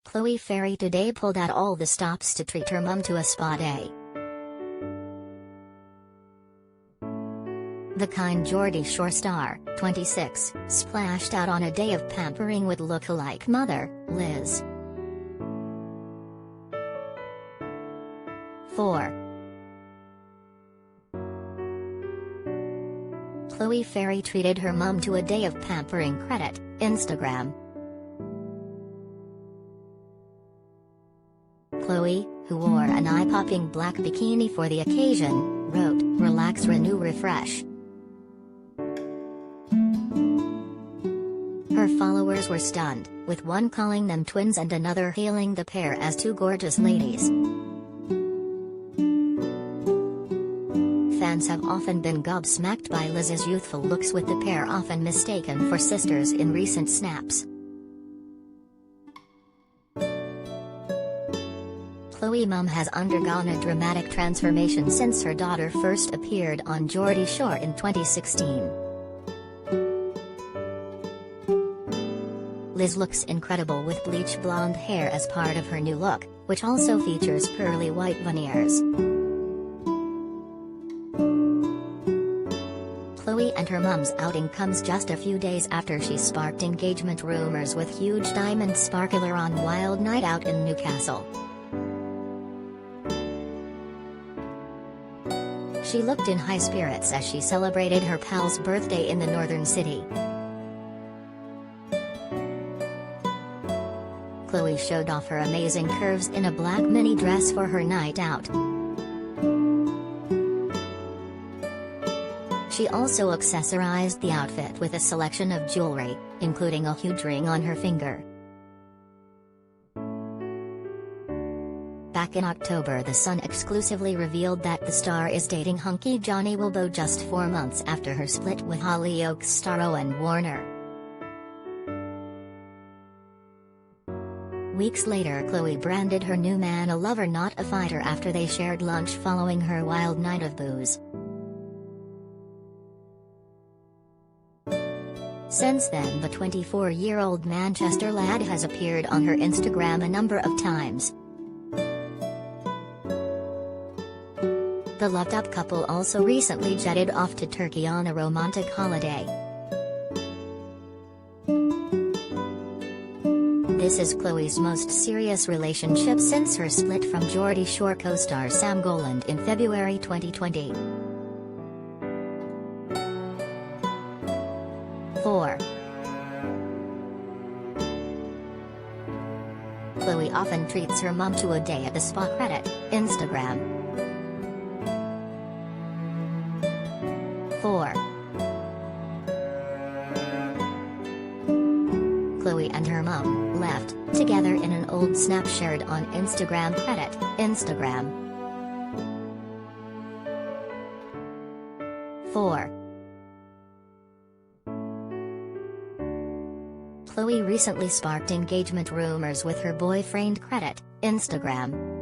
Chloe Ferry today pulled out all the stops to treat her mum to a spa day. The kind Geordie Shore star, 26, splashed out on a day of pampering with lookalike mother, Liz. 4. Chloe Ferry treated her mum to a day of pampering. Credit, Instagram. Chloe, who wore an eye-popping black bikini for the occasion, wrote, "Relax, renew, refresh." Her followers were stunned, with one calling them twins and another hailing the pair as two gorgeous ladies. Fans have often been gobsmacked by Liz's youthful looks, with the pair often mistaken for sisters in recent snaps. Chloe's mum has undergone a dramatic transformation since her daughter first appeared on Geordie Shore in 2016. Liz looks incredible with bleach blonde hair as part of her new look, which also features pearly white veneers. Chloe and her mum's outing comes just a few days after she sparked engagement rumors with huge diamond sparkler on Wild Night Out in Newcastle. She looked in high spirits as she celebrated her pal's birthday in the northern city. Chloe showed off her amazing curves in a black mini dress for her night out. She also accessorized the outfit with a selection of jewelry, including a huge ring on her finger. Back in October, The Sun exclusively revealed that the star is dating hunky Johnny Wilbo just 4 months after her split with Hollyoaks star Owen Warner. Weeks later, Chloe branded her new man a lover, not a fighter, after they shared lunch following her wild night of booze. Since then, the 24-year-old Manchester lad has appeared on her Instagram a number of times. The loved-up couple also recently jetted off to Turkey on a romantic holiday. This is Chloe's most serious relationship since her split from Geordie Shore co-star Sam Goland in February 2020. 4. Chloe often treats her mum to a day at the spa. Credit, Instagram. 4. Chloe and her mum left together in an old snap shared on Instagram. Credit, Instagram. 4. Chloe recently sparked engagement rumors with her boyfriend. Credit, Instagram.